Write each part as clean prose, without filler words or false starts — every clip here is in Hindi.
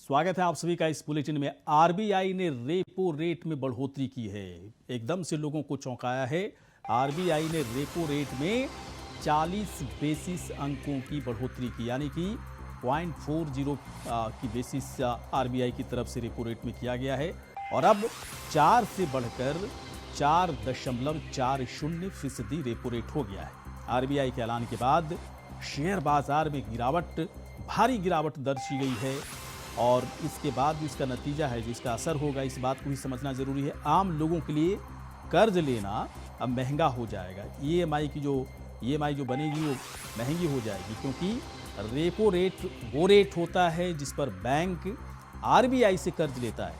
स्वागत है आप सभी का इस बुलेटिन में। आरबीआई ने रेपो रेट में बढ़ोतरी की है। एकदम से लोगों को चौंकाया है। आरबीआई ने रेपो रेट में 40 बेसिस अंकों की बढ़ोतरी की, यानी कि 0.40 की बेसिस आरबीआई की तरफ से रेपो रेट में किया गया है और अब 4 से बढ़कर 4.40% रेपो रेट हो गया है। आरबीआई के ऐलान के बाद शेयर बाजार में भारी गिरावट दर्ज की गई है और इसके बाद इसका नतीजा है, जो इसका असर होगा, इस बात को भी समझना जरूरी है। आम लोगों के लिए कर्ज लेना अब महंगा हो जाएगा। ईएमआई जो बनेगी वो महंगी हो जाएगी, क्योंकि रेपो रेट वो रेट होता है जिस पर बैंक आरबीआई से कर्ज लेता है,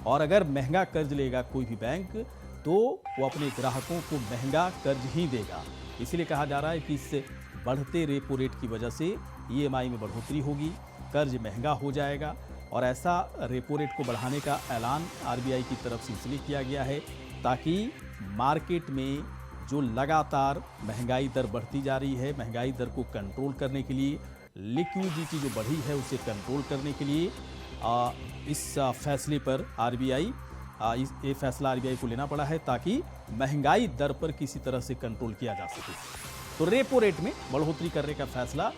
और अगर महंगा कर्ज लेगा कोई भी बैंक तो वो अपने ग्राहकों को महंगा कर्ज ही देगा। इसलिए कहा जा रहा है कि इस बढ़ते रेपो रेट की वजह से ईएमआई में बढ़ोतरी होगी, कर्ज महंगा हो जाएगा। और ऐसा रेपो रेट को बढ़ाने का ऐलान आरबीआई की तरफ से इसलिए किया गया है ताकि मार्केट में जो लगातार महंगाई दर बढ़ती जा रही है, महंगाई दर को कंट्रोल करने के लिए, लिक्विडिटी जो बढ़ी है उसे कंट्रोल करने के लिए इस फैसले पर ये फैसला आरबीआई को लेना पड़ा है ताकि महंगाई दर पर किसी तरह से कंट्रोल किया जा सके। तो रेपो रेट में बढ़ोतरी करने का फैसला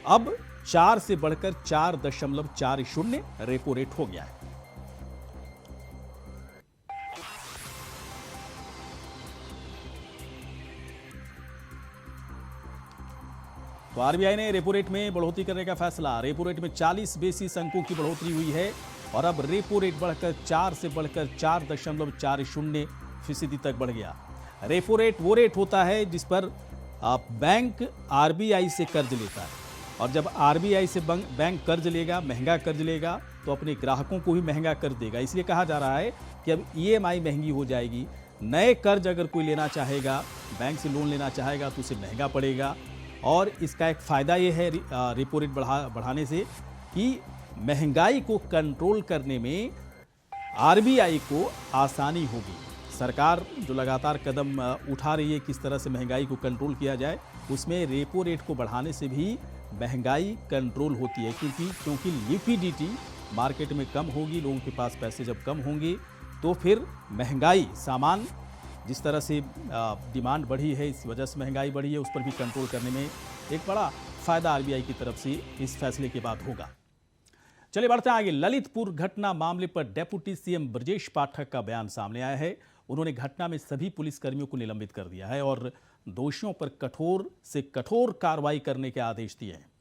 अब 4 से बढ़कर 4.40 रेपो रेट हो गया है। तो आरबीआई ने रेपो रेट में बढ़ोतरी करने का फैसला, रेपो रेट में 40 बेसिस अंकों की बढ़ोतरी हुई है और अब रेपो रेट बढ़कर 4 से बढ़कर 4.40% तक बढ़ गया। रेपो रेट वो रेट होता है जिस पर बैंक आरबीआई से कर्ज लेता है, और जब आरबीआई से बैंक कर्ज लेगा, महंगा कर्ज लेगा, तो अपने ग्राहकों को भी महंगा कर्ज देगा। इसलिए कहा जा रहा है कि अब ईएमआई महंगी हो जाएगी। नए कर्ज अगर कोई लेना चाहेगा, बैंक से लोन लेना चाहेगा, तो उसे महंगा पड़ेगा। और इसका एक फ़ायदा ये है रेपो रेट बढ़ाने से कि महंगाई को कंट्रोल करने में आरबीआई को आसानी होगी। सरकार जो लगातार कदम उठा रही है किस तरह से महंगाई को कंट्रोल किया जाए, उसमें रेपो रेट को बढ़ाने से भी महंगाई कंट्रोल होती है, क्योंकि लिक्विडिटी मार्केट में कम होगी, लोगों के पास पैसे जब कम होंगे तो फिर महंगाई, सामान जिस तरह से डिमांड बढ़ी है, इस वजह से महंगाई बढ़ी है, उस पर भी कंट्रोल करने में एक बड़ा फायदा आरबीआई की तरफ से इस फैसले के बाद होगा। चलिए बढ़ते हैं आगे। ललितपुर घटना मामले पर डेप्यूटी सीएम ब्रजेश पाठक का बयान सामने आया है। उन्होंने घटना में सभी पुलिसकर्मियों को निलंबित कर दिया है और दोषियों पर कठोर से कठोर कार्रवाई करने के आदेश दिए हैं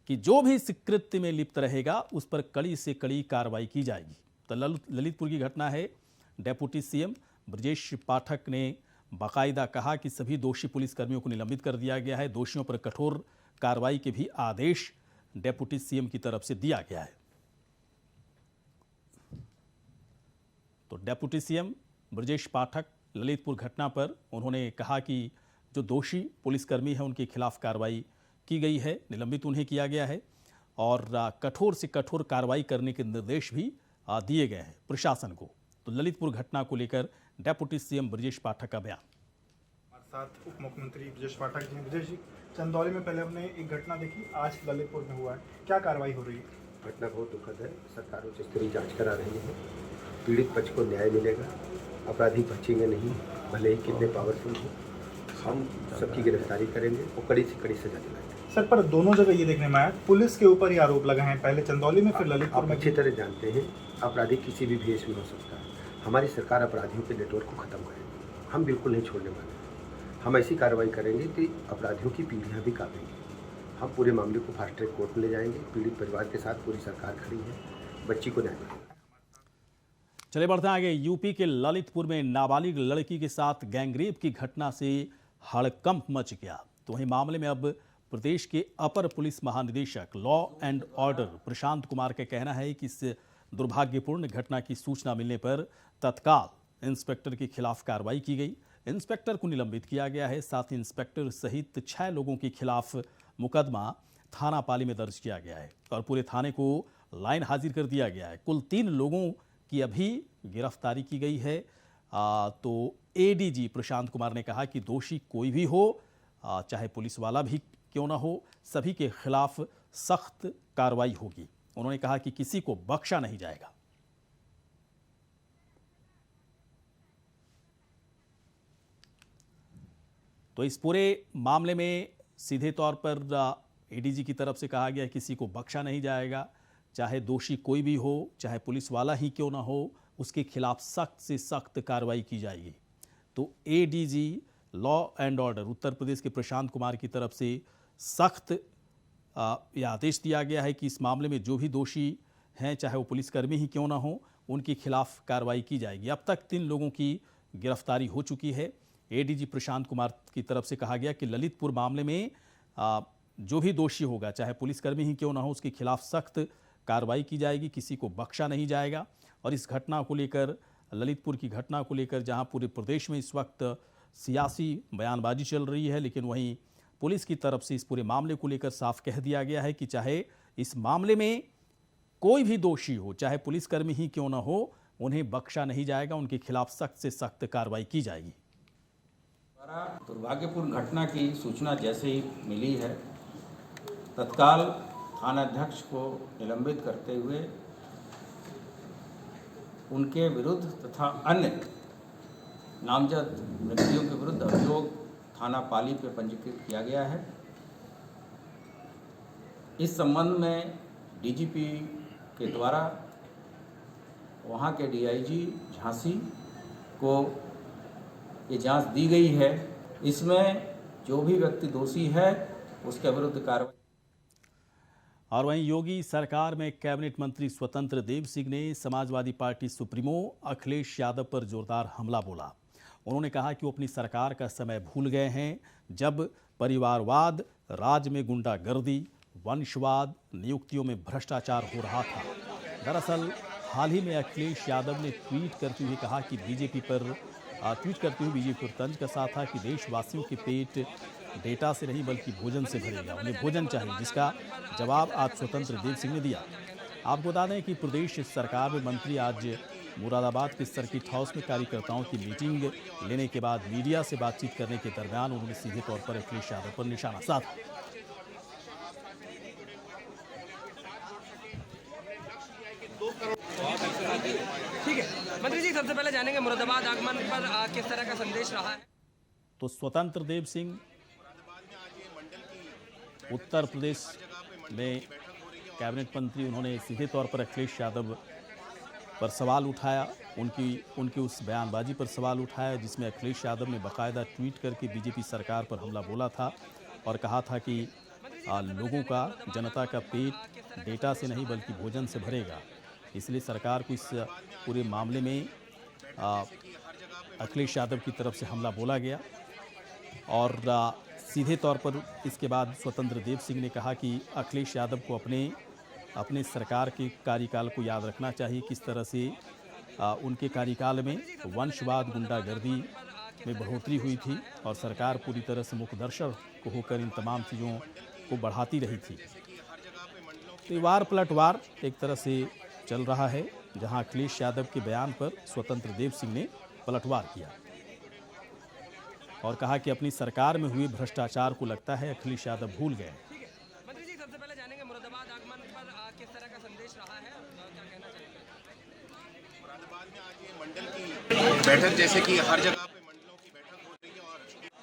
कि जो भी इस कृत्य में लिप्त रहेगा उस पर कड़ी से कड़ी कार्रवाई की जाएगी। तो ललितपुर की घटना है। डेप्यूटी सीएम ब्रजेश पाठक ने बाकायदा कहा कि सभी दोषी पुलिसकर्मियों को निलंबित कर दिया गया है। दोषियों पर कठोर कार्रवाई के भी आदेश डेप्यूटी सीएम की तरफ से दिया गया है। तो डेप्यूटी सीएम ब्रजेश पाठक ललितपुर घटना पर उन्होंने कहा कि जो दोषी पुलिसकर्मी हैं उनके खिलाफ कार्रवाई की गई है, निलंबित उन्हें किया गया है और कठोर से कठोर कार्रवाई करने के निर्देश भी दिए गए हैं प्रशासन को। तो ललितपुर घटना को लेकर डेप्यूटी सीएम ब्रजेश पाठक का बयान। हमारे साथ उप मुख्यमंत्री ब्रजेश पाठक जी। ब्रजेश जी, चंदौली में पहले हमने एक घटना देखी, आज ललितपुर में हुआ है, क्या कार्रवाई हो रही है? घटना बहुत दुखद है। सरकार उच्च स्तरीय जांच करा रही है। पीड़ित पक्ष को न्याय मिलेगा, अपराधी बचेंगे नहीं, भले ही कितने पावरफुल हो। हम सबकी गिरफ्तारी करेंगे और कड़ी से कड़ी सजा दिलाएंगे। सर, पर दोनों जगह ये देखने में आया, पुलिस के ऊपर ही आरोप लगाए हैं, पहले चंदौली में फिर ललितपुर में। अच्छी तरह जानते हैं अपराधी किसी भी भेष में हो सकता है। हमारी सरकार अपराधियों के नेटवर्क को खत्म करेगी। हम बिल्कुल नहीं छोड़ने वाले। हम ऐसी कार्रवाई करेंगे कि अपराधियों की पीढ़ियाँ भी काटेंगे। हम पूरे मामले को फास्ट ट्रैक कोर्ट में ले जाएंगे। पीड़ित परिवार के साथ पूरी सरकार खड़ी है। बच्ची को न्याय मिलेगा। चले बढ़ते हैं आगे। यूपी के ललितपुर में नाबालिग लड़की के साथ गैंगरेप की घटना से हड़कंप मच गया। तो वहीं मामले में अब प्रदेश के अपर पुलिस महानिदेशक law and order Prashant Kumar का कहना है कि इस दुर्भाग्यपूर्ण घटना की सूचना मिलने पर तत्काल इंस्पेक्टर के खिलाफ कार्रवाई की गई। इंस्पेक्टर को निलंबित किया गया है। साथ ही इंस्पेक्टर सहित 6 लोगों के खिलाफ मुकदमा थाना पाली में दर्ज किया गया है और पूरे थाने को लाइन हाजिर कर दिया गया है। कुल 3 लोगों की अभी गिरफ्तारी की गई है। तो एडीजी प्रशांत कुमार ने कहा कि दोषी कोई भी हो, चाहे पुलिस वाला भी क्यों ना हो, सभी के खिलाफ सख्त कार्रवाई होगी। उन्होंने कहा कि किसी को बख्शा नहीं जाएगा। तो इस पूरे मामले में सीधे तौर पर एडीजी की तरफ से कहा गया किसी को बख्शा नहीं जाएगा, चाहे दोषी कोई भी हो, चाहे पुलिस वाला ही क्यों ना हो, उसके खिलाफ सख्त से सख्त कार्रवाई की जाएगी। तो ADG law and order Uttar Pradesh के प्रशांत कुमार की तरफ से सख्त यह आदेश दिया गया है कि इस मामले में जो भी दोषी हैं, चाहे वो पुलिसकर्मी ही क्यों ना हो, उनके खिलाफ कार्रवाई की जाएगी। अब तक 3 लोगों की गिरफ्तारी हो चुकी है। एडीजी प्रशांत कुमार की तरफ से कहा गया कि ललितपुर मामले में जो भी दोषी होगा, चाहे पुलिसकर्मी ही क्यों ना हो, उसके खिलाफ सख्त कार्रवाई की जाएगी, किसी को बख्शा नहीं जाएगा। और इस घटना को लेकर, ललितपुर की घटना को लेकर, जहां पूरे प्रदेश में इस वक्त सियासी बयानबाजी चल रही है, लेकिन वहीं पुलिस की तरफ से इस पूरे मामले को लेकर साफ कह दिया गया है कि चाहे इस मामले में कोई भी दोषी हो, चाहे पुलिसकर्मी ही क्यों ना हो, उन्हें बख्शा नहीं जाएगा, उनके खिलाफ सख्त से सख्त कार्रवाई की जाएगी। दुर्भाग्यपूर्ण घटना की सूचना जैसे ही मिली है, तत्काल थानाध्यक्ष को निलंबित करते हुए उनके विरुद्ध तथा अन्य नामजद व्यक्तियों के विरुद्ध अभियोग थाना पाली पे पंजीकृत किया गया है। इस संबंध में डीजीपी के द्वारा वहाँ के डीआईजी झांसी को ये जांच दी गई है। इसमें जो भी व्यक्ति दोषी है उसके विरुद्ध कार्रवाई। और वहीं योगी सरकार में कैबिनेट मंत्री स्वतंत्र देव सिंह ने समाजवादी पार्टी सुप्रीमो अखिलेश यादव पर जोरदार हमला बोला। उन्होंने कहा कि वो अपनी सरकार का समय भूल गए हैं, जब परिवारवाद, राज्य में गुंडागर्दी, वंशवाद, नियुक्तियों में भ्रष्टाचार हो रहा था। दरअसल हाल ही में अखिलेश यादव ने ट्वीट करते हुए कहा कि बीजेपी पर तंज कसा था कि देशवासियों के पेट डेटा से नहीं बल्कि भोजन से भरेगा, उन्हें भोजन चाहिए, जिसका जवाब आज स्वतंत्र देव सिंह ने दिया। आपको बता दें कि प्रदेश सरकार में मंत्री आज मुरादाबाद के सर्किट हाउस में कार्यकर्ताओं की मीटिंग लेने के बाद मीडिया से बातचीत करने के दरमियान उन्होंने सीधे तौर पर अखिलेश यादव पर निशाना साधा। ठीक है मंत्री जी, सबसे पहले जानेंगे मुरादाबाद आगमन पर किस तरह का संदेश रहा है। तो स्वतंत्र देव सिंह उत्तर प्रदेश में कैबिनेट मंत्री, उन्होंने सीधे तौर पर अखिलेश यादव पर सवाल उठाया, उनकी उस बयानबाजी पर सवाल उठाया जिसमें अखिलेश यादव ने बाकायदा ट्वीट करके बीजेपी सरकार पर हमला बोला था और कहा था कि लोगों का, जनता का पेट डेटा से नहीं बल्कि भोजन से भरेगा। इसलिए सरकार को इस पूरे मामले में अखिलेश यादव की तरफ से हमला बोला गया। और सीधे तौर पर इसके बाद स्वतंत्र देव सिंह ने कहा कि अखिलेश यादव को अपने सरकार के कार्यकाल को याद रखना चाहिए, किस तरह से उनके कार्यकाल में वंशवाद, गुंडागर्दी में बढ़ोतरी हुई थी और सरकार पूरी तरह से मुखदर्शक होकर इन तमाम चीज़ों को बढ़ाती रही थी। तो वार पलटवार एक तरह से चल रहा है, जहां अखिलेश यादव के बयान पर स्वतंत्र देव सिंह ने पलटवार किया और कहा कि अपनी सरकार में हुए भ्रष्टाचार को लगता है अखिलेश यादव भूल गए। मंत्री जी, सबसे पहले जानेंगे मुरादाबाद आगमन पर किस तरह का संदेश रहा है, क्या कहना चाहिए। मुरादाबाद में आज ये मंडल की बैठक, जैसे कि हर जगह पे मंडलों की बैठक हो रही है, और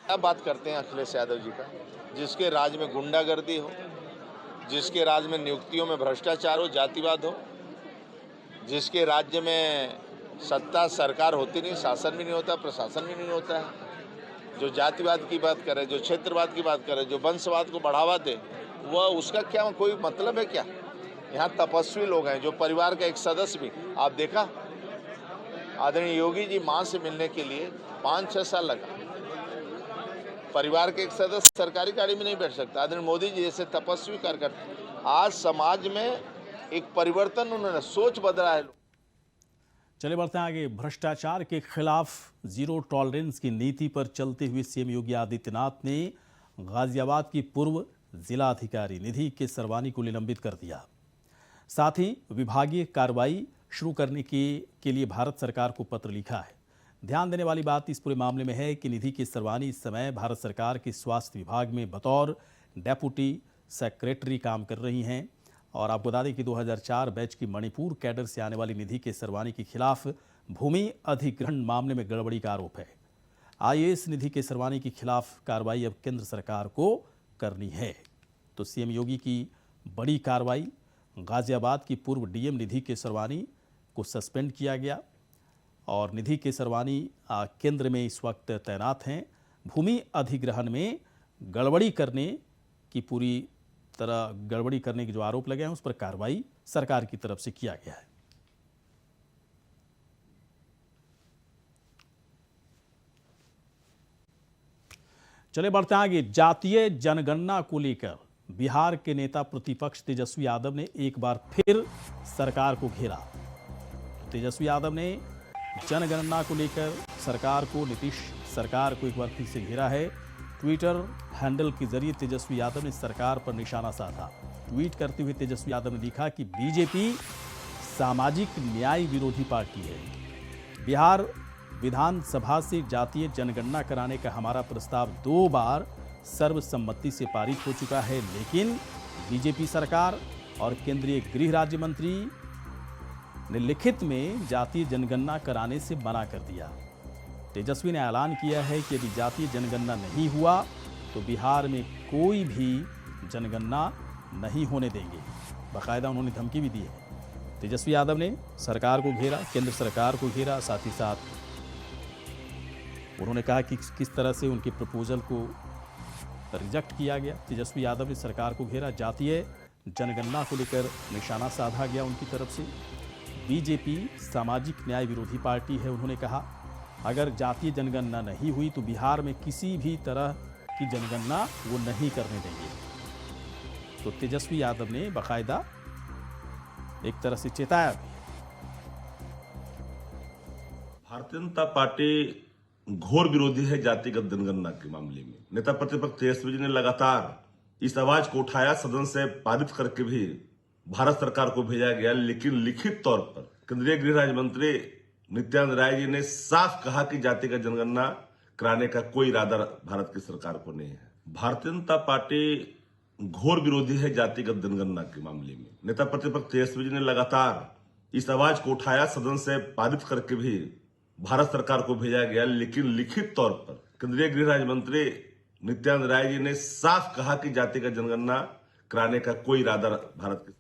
अब बात करते हैं अखिलेश यादव जी का, जिसके राज में गुंडागर्दी हो, जिसके राज में नियुक्तियों में भ्रष्टाचार हो, जातिवाद हो, जिसके राज्य में सत्ता सरकार होती नहीं, शासन भी नहीं होता, प्रशासन भी नहीं होता है, जो जातिवाद की बात करे, जो क्षेत्रवाद की बात करे, जो वंशवाद को बढ़ावा दे, वह उसका क्या कोई मतलब है क्या। यहाँ तपस्वी लोग हैं, जो परिवार का एक सदस्य भी, आप देखा आदरणीय योगी जी मां से मिलने के लिए 5-6 साल लगा, परिवार के एक सदस्य सरकारी गाड़ी में नहीं बैठ सकता। आदरणीय मोदी जी जैसे तपस्वी कार्यकर्ता, आज समाज में एक परिवर्तन, उन्होंने सोच बदला है। चले बढ़ते हैं आगे। भ्रष्टाचार के खिलाफ जीरो टॉलरेंस की नीति पर चलते हुए सीएम योगी आदित्यनाथ ने गाजियाबाद की पूर्व जिला अधिकारी निधि के सरवानी को निलंबित कर दिया। साथ ही विभागीय कार्रवाई शुरू करने के लिए भारत सरकार को पत्र लिखा है। ध्यान देने वाली बात इस पूरे मामले में है कि निधि के सरवानी इस समय भारत सरकार के स्वास्थ्य विभाग में बतौर डेप्यूटी सेक्रेटरी काम कर रही हैं। और आपको बता दें कि 2004 बैच की मणिपुर कैडर से आने वाली निधि केसरवानी के खिलाफ भूमि अधिग्रहण मामले में गड़बड़ी का आरोप है। आईएएस निधि केसरवानी के खिलाफ कार्रवाई अब केंद्र सरकार को करनी है। तो सीएम योगी की बड़ी कार्रवाई, गाजियाबाद की पूर्व डीएम निधि केसरवानी को सस्पेंड किया गया और निधि केसरवानी केंद्र में इस वक्त तैनात हैं। भूमि अधिग्रहण में गड़बड़ी करने की पूरी तरह गड़बड़ी करने के जो आरोप लगे हैं उस पर कार्रवाई सरकार की तरफ से किया गया है। चले बढ़ते हैं आगे। जातीय जनगणना को लेकर बिहार के नेता प्रतिपक्ष तेजस्वी यादव ने एक बार फिर सरकार को घेरा। तेजस्वी यादव ने जनगणना को लेकर सरकार को, नीतीश सरकार को एक बार फिर से घेरा है। ट्विटर हैंडल के जरिए तेजस्वी यादव ने सरकार पर निशाना साधा। ट्वीट करते हुए तेजस्वी यादव ने लिखा कि बीजेपी सामाजिक न्याय विरोधी पार्टी है। बिहार विधानसभा से जातीय जनगणना कराने का हमारा प्रस्ताव 2 बार सर्वसम्मति से पारित हो चुका है, लेकिन बीजेपी सरकार और केंद्रीय गृह राज्य मंत्री ने लिखित में जातीय जनगणना कराने से मना कर दिया। तेजस्वी ने ऐलान किया है कि यदि जातीय जनगणना नहीं हुआ तो बिहार में कोई भी जनगणना नहीं होने देंगे। बाकायदा उन्होंने धमकी भी दी है। तेजस्वी यादव ने सरकार को घेरा, केंद्र सरकार को घेरा, साथ ही साथ उन्होंने कहा कि किस तरह से उनके प्रपोजल को रिजेक्ट किया गया। तेजस्वी यादव ने सरकार को घेरा। जातीय जनगणना को लेकर निशाना साधा गया उनकी तरफ से। बीजेपी सामाजिक न्याय विरोधी पार्टी है, उन्होंने कहा। अगर जातीय जनगणना नहीं हुई तो बिहार में किसी भी तरह की जनगणना वो नहीं करने देंगे। तो तेजस्वी यादव ने बाकायदा एक तरह से चेताया भी। भारतीय जनता पार्टी घोर विरोधी है जातिगत जनगणना के मामले में। नेता प्रतिपक्ष तेजस्वी जी ने लगातार इस आवाज को उठाया, सदन से पारित करके भी भारत सरकार को भेजा गया, लेकिन लिखित तौर पर केंद्रीय गृह राज्य मंत्री नित्यानंद राय जी ने साफ कहा कि जातिगत जनगणना कराने का कोई इरादा भारत की सरकार को नहीं है। भारतीय जनता पार्टी घोर विरोधी है जातिगत जनगणना के मामले में। नेता प्रतिपक्ष तेजस्वी जी ने लगातार इस आवाज को उठाया, सदन से पारित करके भी भारत सरकार को भेजा गया, लेकिन लिखित तौर पर केंद्रीय गृह राज्य मंत्री नित्यानंद राय जी ने साफ कहा कि जातिगत जनगणना कराने का कोई इरादा भारत के।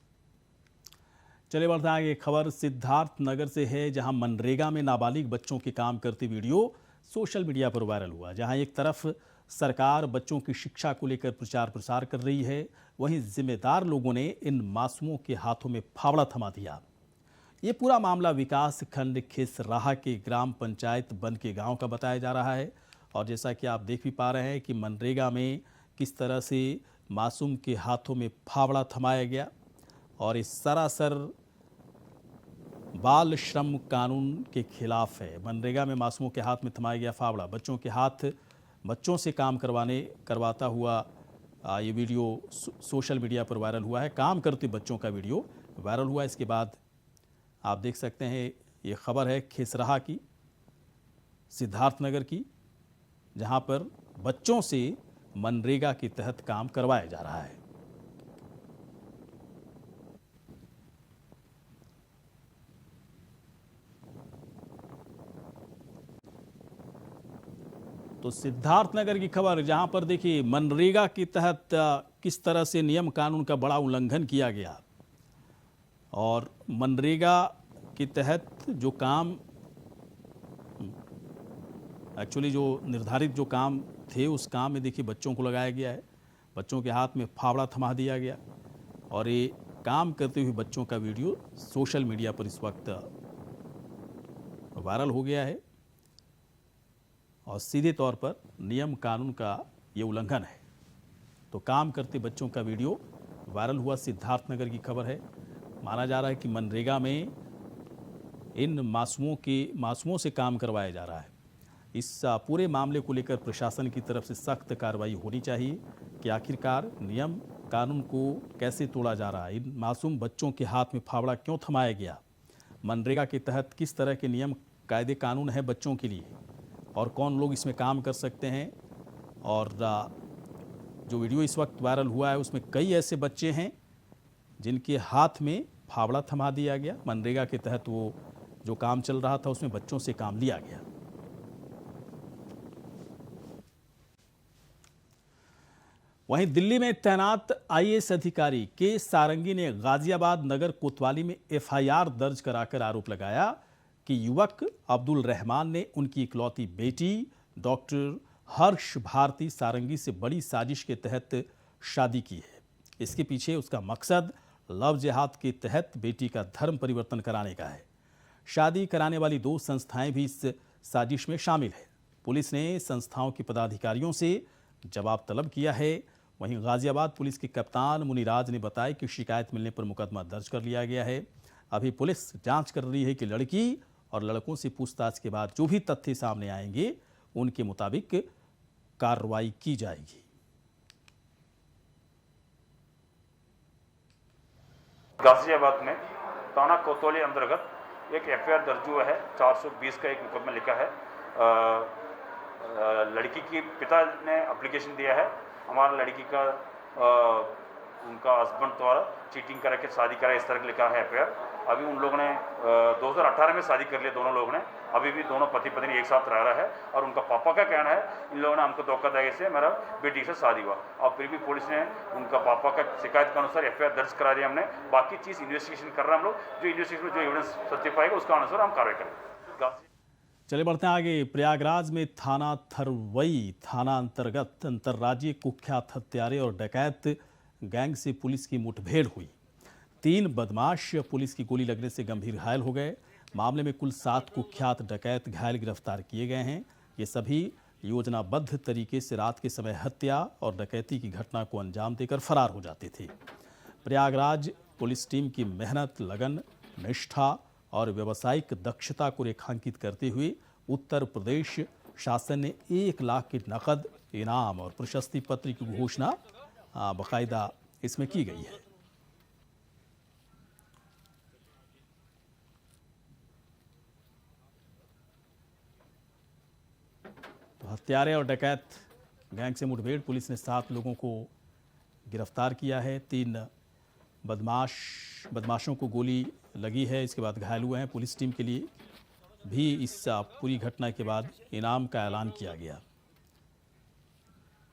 चले बढ़ते आगे। खबर सिद्धार्थनगर से है, जहां मनरेगा में नाबालिग बच्चों के काम करते वीडियो सोशल मीडिया पर वायरल हुआ। जहां एक तरफ सरकार बच्चों की शिक्षा को लेकर प्रचार प्रसार कर रही है, वहीं जिम्मेदार लोगों ने इन मासूमों के हाथों में फावड़ा थमा दिया। ये पूरा मामला विकास खंड खेसराहा के ग्राम पंचायत बन के गांव का बताया जा रहा है। और जैसा कि आप देख भी पा रहे हैं कि मनरेगा में किस तरह से मासूम के हाथों में फावड़ा थमाया गया, और इस सरासर बाल श्रम कानून के खिलाफ है। मनरेगा में मासूमों के हाथ में थमाया गया फावड़ा, बच्चों से काम करवाता हुआ ये वीडियो सोशल मीडिया पर वायरल हुआ है। काम करते बच्चों का वीडियो वायरल हुआ। इसके बाद आप देख सकते हैं ये खबर है खेसराहा की, सिद्धार्थनगर की, जहां पर बच्चों से मनरेगा के तहत काम करवाया जा रहा है। तो सिद्धार्थनगर की खबर, जहां पर देखिए मनरेगा के तहत किस तरह से नियम कानून का बड़ा उल्लंघन किया गया, और मनरेगा के तहत जो काम एक्चुअली जो निर्धारित जो काम थे उस काम में देखिए बच्चों को लगाया गया है। बच्चों के हाथ में फावड़ा थमा दिया गया और ये काम करते हुए बच्चों का वीडियो सोशल मीडिया पर इस वक्त वायरल हो गया है और सीधे तौर पर नियम कानून का ये उल्लंघन है। तो काम करते बच्चों का वीडियो वायरल हुआ, सिद्धार्थनगर की खबर है। माना जा रहा है कि मनरेगा में इन मासूमों से काम करवाया जा रहा है। इस पूरे मामले को लेकर प्रशासन की तरफ से सख्त कार्रवाई होनी चाहिए कि आखिरकार नियम कानून को कैसे तोड़ा जा रहा है। इन मासूम बच्चों के हाथ में फावड़ा क्यों थमाया गया, मनरेगा के तहत किस तरह के नियम कायदे कानून है बच्चों के लिए, और कौन लोग इसमें काम कर सकते हैं। और जो वीडियो इस वक्त वायरल हुआ है उसमें कई ऐसे बच्चे हैं जिनके हाथ में फावड़ा थमा दिया गया। मनरेगा के तहत वो जो काम चल रहा था उसमें बच्चों से काम लिया गया। वहीं दिल्ली में तैनात आईएएस अधिकारी के सारंगी ने गाजियाबाद नगर कोतवाली में एफआईआर दर्ज कराकर आरोप लगाया कि युवक अब्दुल रहमान ने उनकी इकलौती बेटी डॉक्टर हर्ष भारती सारंगी से बड़ी साजिश के तहत शादी की है। इसके पीछे उसका मकसद लव जिहाद के तहत बेटी का धर्म परिवर्तन कराने का है। शादी कराने वाली 2 संस्थाएं भी इस साजिश में शामिल है। पुलिस ने संस्थाओं के पदाधिकारियों से जवाब तलब किया है। वहीं गाजियाबाद पुलिस के कप्तान मुनिराज ने बताया कि शिकायत मिलने पर मुकदमा दर्ज कर लिया गया है। अभी पुलिस जांच कर रही है कि लड़की और लड़कों से पूछताछ के बाद जो भी तथ्य सामने आएंगे उनके मुताबिक कार्रवाई की जाएगी। गाजियाबाद में थाना कोतवाली अंतर्गत एक एफआईआर दर्ज हुआ है। 420 का एक मुकदमा लिखा है। लड़की की पिता ने एप्लीकेशन दिया है। हमारा लड़की का उनका हस्बैंड द्वारा चीटिंग करा के शादी करा, इस तरह का लिखा है एफआईआर। अभी उन लोगों ने 2018 में शादी कर लिया दोनों लोगों ने। अभी भी दोनों पति पत्नी एक साथ रह रहा है और उनका पापा का कहना है इन लोगों ने हमको धोखाधड़ी से मेरा बेटी से शादी हुआ। और फिर भी पुलिस ने उनका पापा का शिकायत के अनुसार एफआईआर दर्ज करा दिया हमने। बाकी चीज़ इन्वेस्टिगेशन कर रहे हैं हम लोग। जो इन्वेस्टिगेशन में जो एविडेंस सत्य पाएगा उसका अनुसार हम कार्रवाई करेंगे। चले बढ़ते हैं आगे। प्रयागराज में थाना थरवई थाना अंतर्गत अंतर्राज्यीय कुख्यात हत्यारे और डकैत गैंग से पुलिस की मुठभेड़ हुई। 3 बदमाश पुलिस की गोली लगने से गंभीर घायल हो गए। मामले में कुल 7 कुख्यात डकैत घायल गिरफ्तार किए गए हैं। ये सभी योजनाबद्ध तरीके से रात के समय हत्या और डकैती की घटना को अंजाम देकर फरार हो जाते थे। प्रयागराज पुलिस टीम की मेहनत, लगन, निष्ठा और व्यावसायिक दक्षता को रेखांकित करते हुए उत्तर प्रदेश शासन ने 1 लाख के नकद इनाम और प्रशस्ति पत्र की घोषणा बाकायदा इसमें की गई है। तो हत्यारे और डकैत गैंग से मुठभेड़, पुलिस ने 7 लोगों को गिरफ्तार किया है। 3 बदमाशों को गोली लगी है, इसके बाद घायल हुए हैं। पुलिस टीम के लिए भी इस पूरी घटना के बाद इनाम का ऐलान किया गया।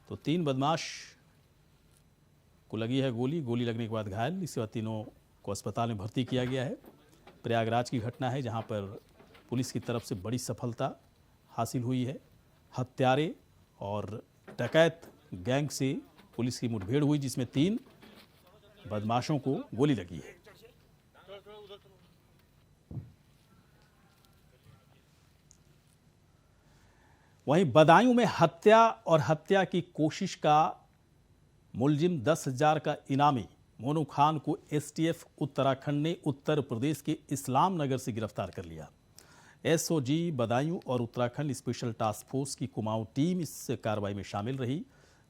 तो 3 बदमाश को लगी है गोली लगने के बाद घायल। इसके बाद तीनों को अस्पताल में भर्ती किया गया है। प्रयागराज की घटना है जहां पर पुलिस की तरफ से बड़ी सफलता हासिल हुई है। हत्यारे और डकैत गैंग से पुलिस की मुठभेड़ हुई जिसमें 3 बदमाशों को गोली लगी है। वहीं बदायूं में हत्या और हत्या की कोशिश का मुलजिम 10,000 का इनामी मोनू खान को एसटीएफ उत्तराखंड ने उत्तर प्रदेश के इस्लाम नगर से गिरफ्तार कर लिया। एसओजी बदायूं और उत्तराखंड स्पेशल टास्क फोर्स की कुमाऊं टीम इस कार्रवाई में शामिल रही।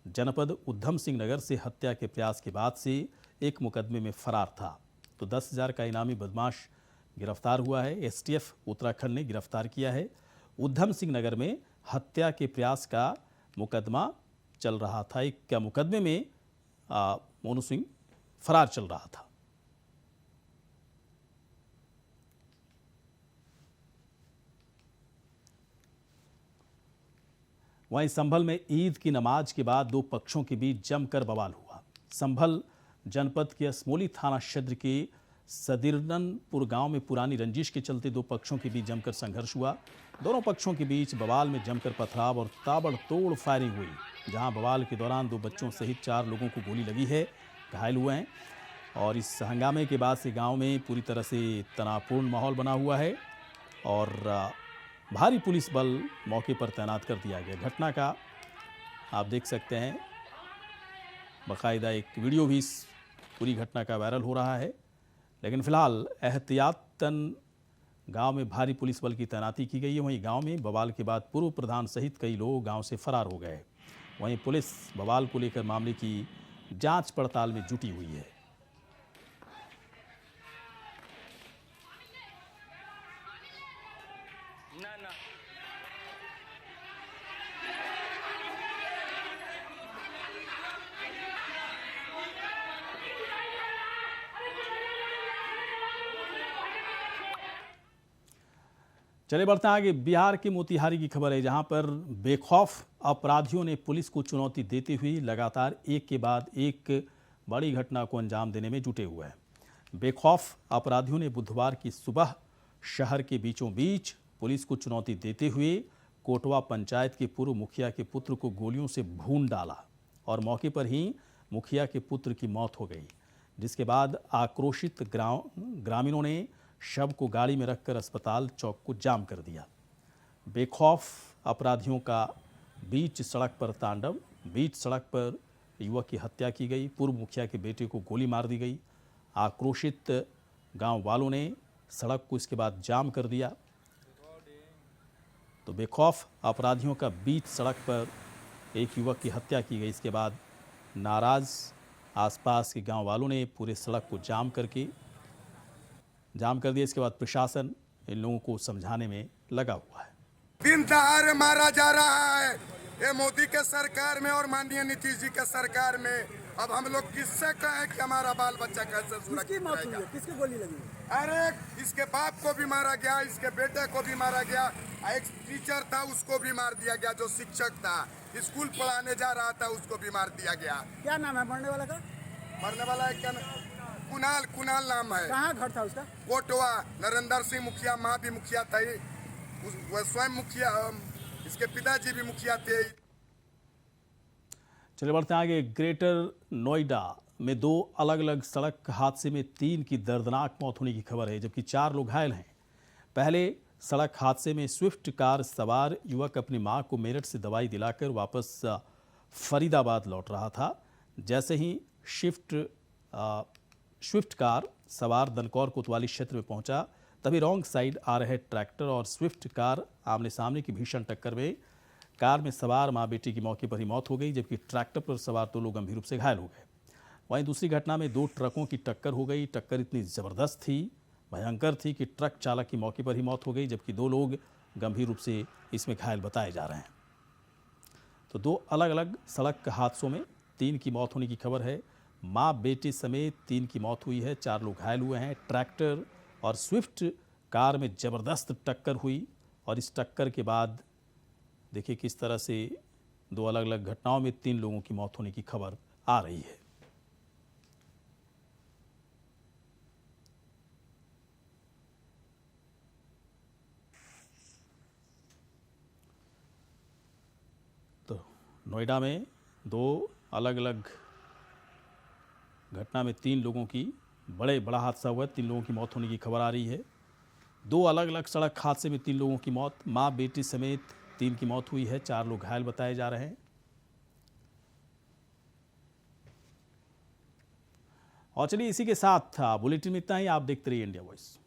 जनपद उधम सिंह नगर से हत्या के प्रयास के बाद से एक मुकदमे में फरार था। तो 10,000 का इनामी बदमाश गिरफ्तार हुआ है। एसटीएफ उत्तराखंड ने गिरफ्तार किया है। उधम सिंह नगर में हत्या के प्रयास का मुकदमा चल रहा था। एक मुकदमे में मोनू सिंह फरार चल रहा था। वहीं संभल में ईद की नमाज के बाद 2 पक्षों के बीच जमकर बवाल हुआ। संभल जनपद के असमोली थाना क्षेत्र के सदिरनपुर गांव में पुरानी रंजिश के चलते 2 पक्षों के बीच जमकर संघर्ष हुआ। दोनों पक्षों के बीच बवाल में जमकर पथराव और ताबड़तोड़ फायरिंग हुई, जहां बवाल के दौरान 2 बच्चों सहित 4 लोगों को गोली लगी है, घायल हुए हैं। और इस हंगामे के बाद से गांव में पूरी तरह से तनावपूर्ण माहौल बना हुआ है और भारी पुलिस बल मौके पर तैनात कर दिया गया। घटना का आप देख सकते हैं, बाकायदा एक वीडियो भी इस पूरी घटना का वायरल हो रहा है। लेकिन फिलहाल एहतियातन गांव में भारी पुलिस बल की तैनाती की गई है। वहीं गांव में बवाल के बाद पूर्व प्रधान सहित कई लोग गांव से फरार हो गए। वहीं पुलिस बवाल को लेकर मामले की जांच पड़ताल में जुटी हुई है। चले बढ़ते हैं आगे। बिहार के मोतिहारी की खबर है, जहां पर बेखौफ अपराधियों ने पुलिस को चुनौती देते हुए लगातार एक के बाद एक बड़ी घटना को अंजाम देने में जुटे हुए हैं। बेखौफ अपराधियों ने बुधवार की सुबह शहर के बीचों बीच पुलिस को चुनौती देते हुए कोटवा पंचायत के पूर्व मुखिया के पुत्र को गोलियों से भून डाला और मौके पर ही मुखिया के पुत्र की मौत हो गई, जिसके बाद आक्रोशित ग्रामीणों ने शव को गाड़ी में रखकर अस्पताल चौक को जाम कर दिया। बेखौफ अपराधियों का बीच सड़क पर तांडव। बीच सड़क पर युवक की हत्या की गई, पूर्व मुखिया के बेटे को गोली मार दी गई। आक्रोशित गांव वालों ने सड़क को इसके बाद जाम कर दिया। तो बेखौफ अपराधियों का बीच सड़क पर एक युवक की हत्या की गई। इसके बाद नाराज आसपास के गांव वालों ने पूरे सड़क को जाम कर दिया। इसके बाद प्रशासन इन लोगों को समझाने में लगा हुआ है। दिन दहाड़े मारा जा रहा है ये मोदी के सरकार में और माननीय नीतीश जी के सरकार में। अब हम लोग किससे कहें कि हमारा बाल बच्चा कैसे सुरक्षित रहेगा? किसकी गोली लगी? अरे इसके बाप को भी मारा गया, इसके बेटे को भी मारा गया, एक टीचर था उसको भी मार दिया गया, जो शिक्षक था स्कूल पढ़ाने जा रहा था उसको भी मार दिया गया। क्या नाम है मरने वाला का? मरने वाला है क्या? कुणाल नाम है। कहाँ घर था उसका? कोटवा। नरेंद्र सिंह मुखिया माँ भी मुखिया था, वह स्वयं मुखिया, इसके पिताजी भी मुखिया थे। चलिए बढ़ते हैं आगे। ग्रेटर नोएडा में 2 अलग अलग सड़क हादसे में 3 की दर्दनाक मौत होने की खबर है, जबकि 4 लोग घायल हैं। पहले सड़क हादसे में स्विफ्ट कार सवार युवक अपनी मां को मेरठ से दवाई दिलाकर वापस फरीदाबाद लौट रहा था। जैसे ही स्विफ्ट कार सवार दनकौर कोतवाली क्षेत्र में पहुंचा, तभी रॉन्ग साइड आ रहे ट्रैक्टर और स्विफ्ट कार आमने सामने की भीषण टक्कर में कार में सवार मां बेटी की मौके पर ही मौत हो गई, जबकि ट्रैक्टर पर सवार 2 लोग गंभीर रूप से घायल हो गए। वहीं दूसरी घटना में 2 ट्रकों की टक्कर हो गई। टक्कर इतनी ज़बरदस्त थी, भयंकर थी कि ट्रक चालक की मौके पर ही मौत हो गई, जबकि 2 लोग गंभीर रूप से इसमें घायल बताए जा रहे हैं। तो 2 अलग अलग सड़क हादसों में 3 की मौत होने की खबर है। माँ बेटे समेत 3 की मौत हुई है, 4 लोग घायल हुए हैं। ट्रैक्टर और स्विफ्ट कार में ज़बरदस्त टक्कर हुई और इस टक्कर के बाद देखिए किस तरह से 2 अलग अलग घटनाओं में 3 लोगों की मौत होने की खबर आ रही है। तो नोएडा में 2 अलग अलग घटना में 3 लोगों की बड़ा हादसा हुआ है, 3 लोगों की मौत होने की खबर आ रही है। 2 अलग अलग सड़क हादसे में 3 लोगों की मौत, माँ बेटी समेत 3 की मौत हुई है, 4 लोग घायल बताए जा रहे हैं। और चलिए इसी के साथ बुलेटिन में इतना ही। आप देखते रहिए इंडिया वॉइस।